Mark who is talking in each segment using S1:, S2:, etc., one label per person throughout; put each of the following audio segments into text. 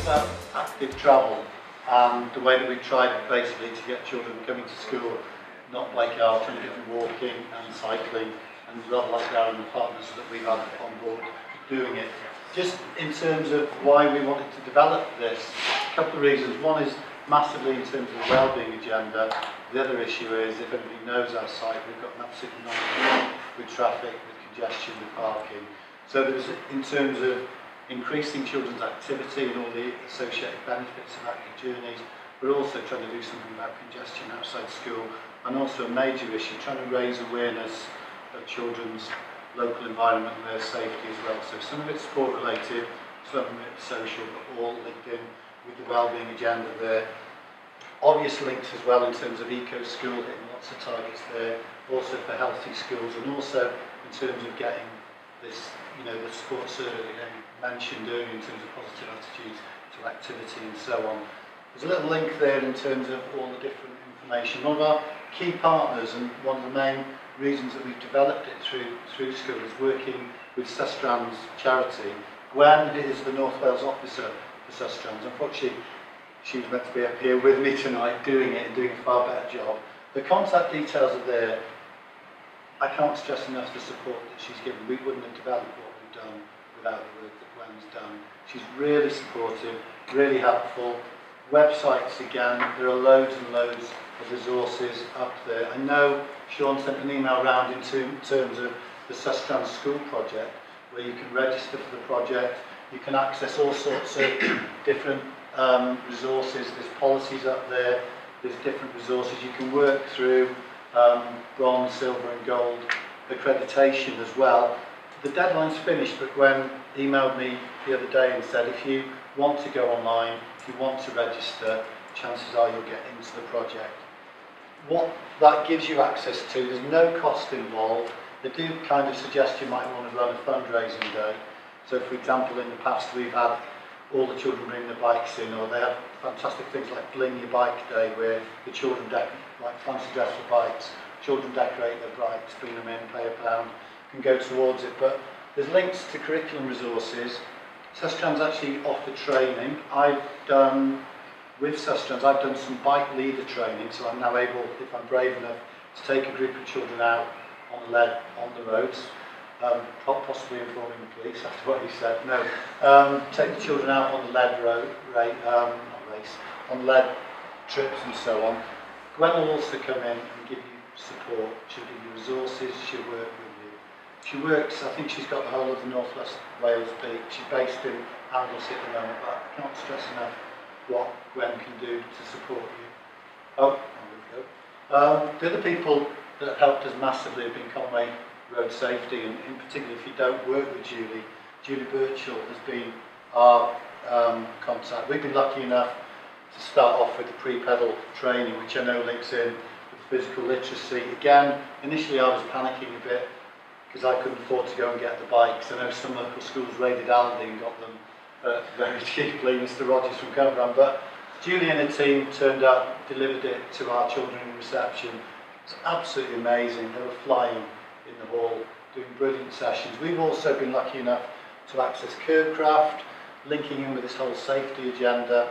S1: about active travel and the way that we've tried basically to get children coming to school not by car, trying to get them walking and cycling, and rather like Darren and the partners that we've had on board doing it. Just in terms of why we wanted to develop this, a couple of reasons. One is massively in terms of the wellbeing agenda. The other issue is, if anybody knows our site, we've got an absolute nightmare with traffic, with congestion, with parking. So there's, in terms of increasing children's activity and all the associated benefits of active journeys, we're also trying to do something about congestion outside school, and also a major issue, trying to raise awareness of children's local environment and their safety as well. So some of it's sport related, some of it's social, but all linked in with the wellbeing agenda there. Obvious links as well in terms of eco-school, hitting lots of targets there, also for healthy schools, and also in terms of getting this, you know, the sports survey mentioned earlier in terms of positive attitudes to activity and so on. There's a little link there in terms of all the different information. One of our key partners, and one of the main reasons that we've developed it through school, is working with Sustrans charity. Gwen is the North Wales officer for Sustrans. Unfortunately, she was meant to be up here with me tonight doing it and doing a far better job. The contact details are there. I can't stress enough the support that she's given. We wouldn't have developed what we've done without the work that Gwen's done. She's really supportive, really helpful. Websites, again, there are loads and loads of resources up there. I know Sean sent an email around in terms of the Sustrans School project, where you can register for the project. You can access all sorts of different resources. There's policies up there, there's different resources. You can work through bronze, silver and gold accreditation as well. The deadline's finished, but Gwen emailed me the other day and said, if you want to go online, if you want to register, chances are you'll get into the project. What that gives you access to, there's no cost involved. They do kind of suggest you might want to run a fundraising day. So for example, in the past we've had all the children bring their bikes in, or they have fantastic things like Bling Your Bike Day, where the children, like fancy dress for bikes, children decorate their bikes, bring them in, pay £1, can go towards it. But there's links to curriculum resources. Sustrans actually offer training. I've done, with Sustrans, I've done some bike leader training, so I'm now able, if I'm brave enough, to take a group of children out on the lead, on the roads, possibly informing the police after what he said. No, take the children out on the lead on lead trips and so on. Gwen will also come in and give you support. She'll give you resources. She'll work with you. She works. I think she's got the whole of the North West Wales beat. She's based in Anglesey at the moment, but I can't stress enough what Gwen can do to support you. Oh, there we go. The other people that have helped us massively have been Conwy Road Safety, and in particular, if you don't work with Julie Birchall has been our contact. We've been lucky enough to start off with the pre-pedal training, which I know links in with physical literacy. Again, initially I was panicking a bit because I couldn't afford to go and get the bikes. I know some local schools raided Aldi and got them very cheaply, Mr Rogers from Conwy, but Julie and her team turned up, delivered it to our children in reception. It's absolutely amazing. They were flying in the hall, doing brilliant sessions. We've also been lucky enough to access Curbcraft, linking in with this whole safety agenda.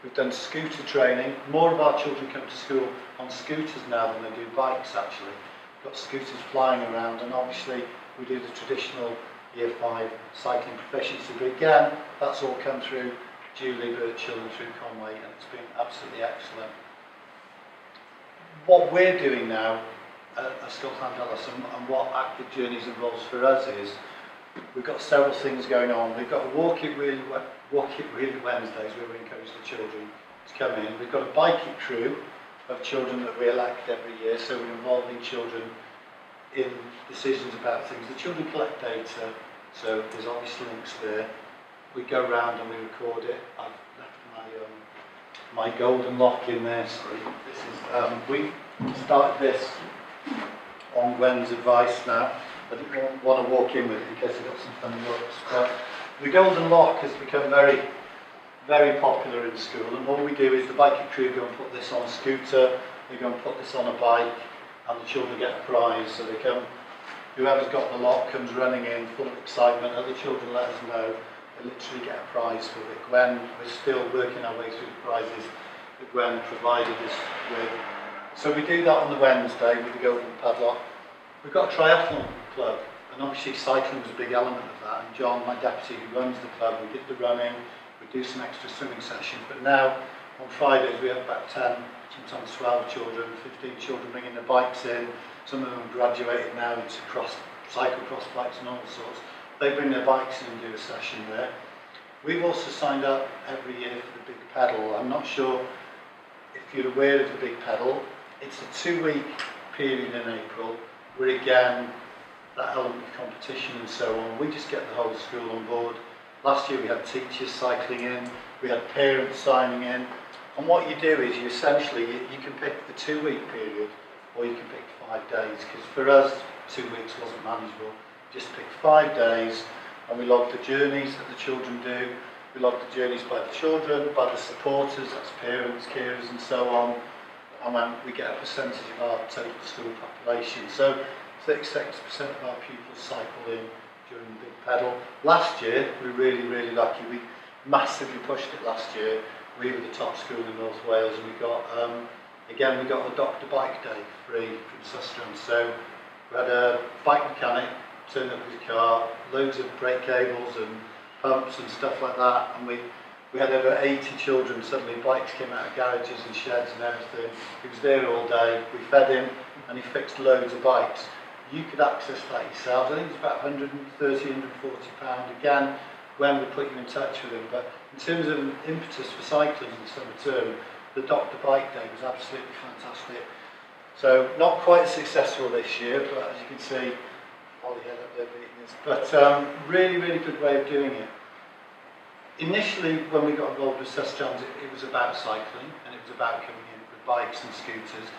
S1: We've done scooter training. More of our children come to school on scooters now than they do bikes, actually. We've got scooters flying around, and obviously we do the traditional Year 5 cycling proficiency. But again, that's all come through Julie Birchall and through Conwy, and it's been absolutely excellent. What we're doing now at Ysgol Llanddulas and what Active Journeys involves for us is we've got several things going on. We've got a Walk It Really Wednesdays where we encourage the children to come in. We've got a Bike It crew of children that we elect every year, so we're involving children in decisions about things. The children collect data, so there's obviously links there. We go around and we record it. I've left my golden lock in there. Sorry, this is we started this on Gwen's advice now. I didn't want to walk in with it in case I got some funny looks. But the golden lock has become very, very popular in school, and all we do is the biking crew go and put this on a scooter, they go and put this on a bike, and the children get a prize. So they come, whoever's got the lock comes running in full of excitement, other children let us know, they literally get a prize for it. Gwen, we're still working our way through the prizes that Gwen provided us with. So we do that on the Wednesday with the Golden Padlock. We've got a triathlon club, and obviously cycling was a big element of that. And John, my deputy who runs the club, we did the running, we do some extra swimming sessions. But now on Fridays we have about 10, sometimes 12 children, 15 children bringing their bikes in. Some of them have graduated now into cyclocross bikes and all sorts. They bring their bikes in and do a session there. We've also signed up every year for the Big Pedal. I'm not sure if you're aware of the Big Pedal. It's a 2-week period in April where again that element of competition and so on, we just get the whole school on board. Last year we had teachers cycling in, we had parents signing in, and what you do is you essentially, you can pick the 2-week period or you can pick 5 days, because for us 2 weeks wasn't manageable. Just pick 5 days and we log the journeys that the children do, we log the journeys by the children, by the supporters, that's parents, carers and so on, and we get a percentage of our total school population. So 36% of our pupils cycle in during the Big Pedal. Last year, we were really lucky. We massively pushed it last year. We were the top school in North Wales, and we got, again, we got a Doctor Bike Day free from Sustrans. So we had a bike mechanic turn up with a car, loads of brake cables and pumps and stuff like that, and we had over 80 children. Suddenly bikes came out of garages and sheds and everything. He was there all day. We fed him and he fixed loads of bikes. You could access that yourselves. I think it's about £130, £140. Again, when we put you in touch with him. But in terms of impetus for cycling in the summer term, the Doctor Bike Day was absolutely fantastic. So not quite as successful this year, but as you can see, Ollie had up there beating us. But really good way of doing it. Initially, when we got involved with Sustrans, it was about cycling, and it was about coming in with bikes and scooters.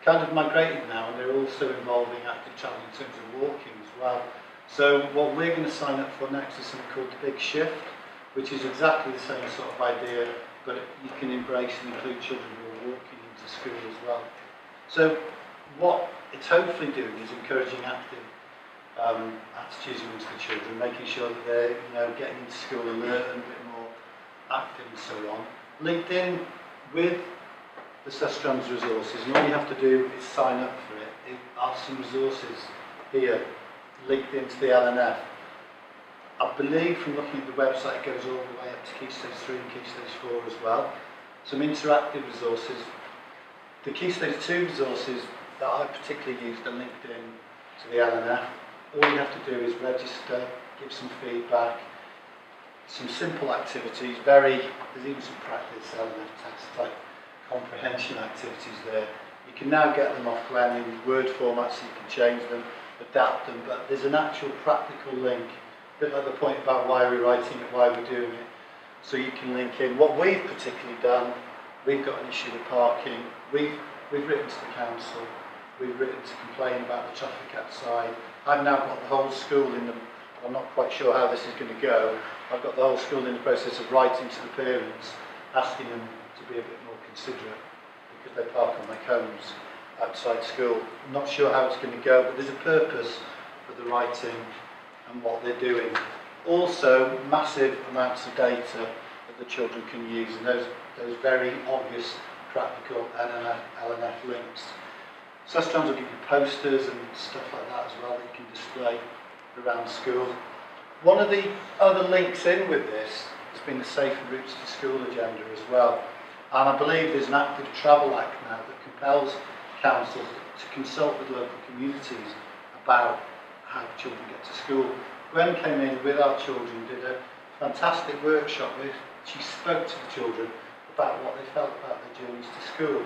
S1: Kind of migrated now, and they're also involving active travel in terms of walking as well. So what we're going to sign up for next is something called the Big Shift, which is exactly the same sort of idea, but you can embrace and include children who are walking into school as well. So what it's hopefully doing is encouraging active attitudes amongst the children, making sure that they're getting into school alert and a bit more active and so on. Linked in with the Sustrans resources, and all you have to do is sign up for it. There are some resources here linked into the LNF. I believe from looking at the website it goes all the way up to Key Stage 3 and Key Stage 4 as well. Some interactive resources. The Key Stage 2 resources that I particularly used are linked in to the LNF. All you have to do is register, give some feedback, some simple activities, there's even some practice LNF test type comprehension activities there. You can now get them off Gwen in Word format so you can change them, adapt them, but there's an actual practical link, a bit like the point about why we're writing it, why we're doing it, so you can link in. What we've particularly done, we've got an issue with parking, we've written to the council, we've written to complain about the traffic outside. I've now got the whole school in the, I'm not quite sure how this is going to go, I've got the whole school in the process of writing to the parents, asking them to be a bit more considerate because they park on their homes outside school. I'm not sure how it's going to go, but there's a purpose for the writing and what they're doing. Also, massive amounts of data that the children can use, and those very obvious practical LNF links. Sustrans will give you posters and stuff like that as well that you can display around school. One of the other links in with this has been the Safer Routes to School agenda as well. And I believe there's an active travel act now that compels councils to consult with local communities about how children get to school. Gwen came in with our children, did a fantastic workshop where she spoke to the children about what they felt about their journeys to school.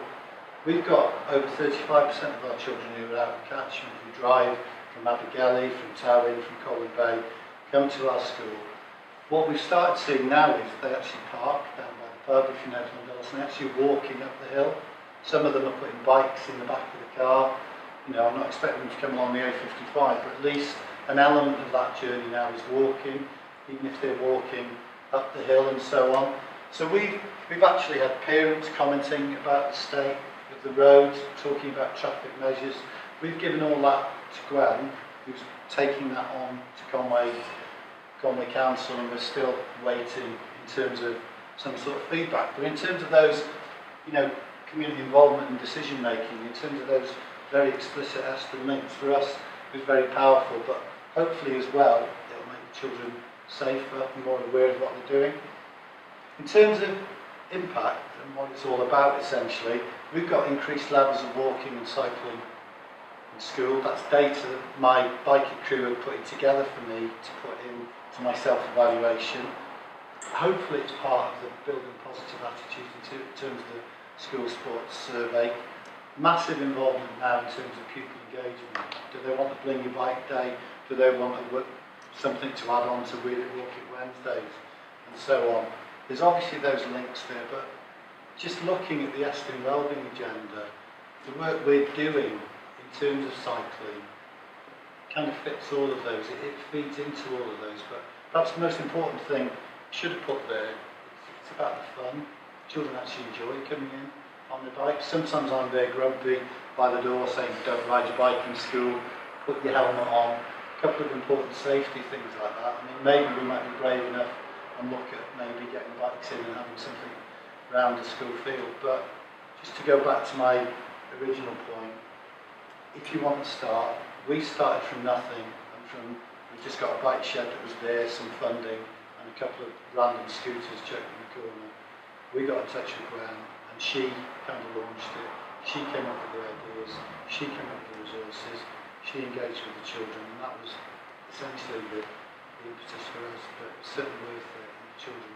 S1: We've got over 35% of our children who are out of catchment, who drive from Abergele, from Towyn, from Colwyn Bay, come to our school. What we've started seeing now is they actually park down by the pub, if you know Llanddulas, and they're actually walking up the hill. Some of them are putting bikes in the back of the car. You know, I'm not expecting them to come along the A55, but at least an element of that journey now is walking, even if they're walking up the hill and so on. So we've actually had parents commenting about the state of the roads, talking about traffic measures. We've given all that to Gwen, who's taking that on to Conwy Conwy Council, and we're still waiting in terms of some sort of feedback. But in terms of those, you know, community involvement and decision making, in terms of those very explicit Aston links, for us it was very powerful, but hopefully as well it'll make the children safer and more aware of what they're doing. In terms of impact and what it's all about, essentially, we've got increased levels of walking and cycling in school. That's data that my biking crew are putting together for me to put in to my self-evaluation. Hopefully it's part of the building positive attitude in terms of the school sports survey. Massive involvement now in terms of pupil engagement. Do they want a blingy bike day? Do they want something to add on to Wheel It Walk It Wednesdays? And so on. There's obviously those links there, but just looking at the Aston Wellbeing agenda, the work we're doing in terms of cycling kind of fits all of those. It feeds into all of those, but perhaps the most important thing I should have put there, it's about the fun. Children actually enjoy coming in on the bike. Sometimes I'm there grumpy by the door saying don't ride your bike in school, put your helmet on. A couple of important safety things like that. I mean, maybe we might be brave enough and look at maybe getting bikes in and having something around the school field. But just to go back to my original point, if you want to start, we started from nothing, and we just got a bike shed that was there, some funding, and a couple of random scooters chucked in the corner. We got in touch with Gwen, and she kind of launched it. She came up with the ideas, she came up with the resources, she engaged with the children, and that was essentially the impetus for us, but it was certainly worth it, and the children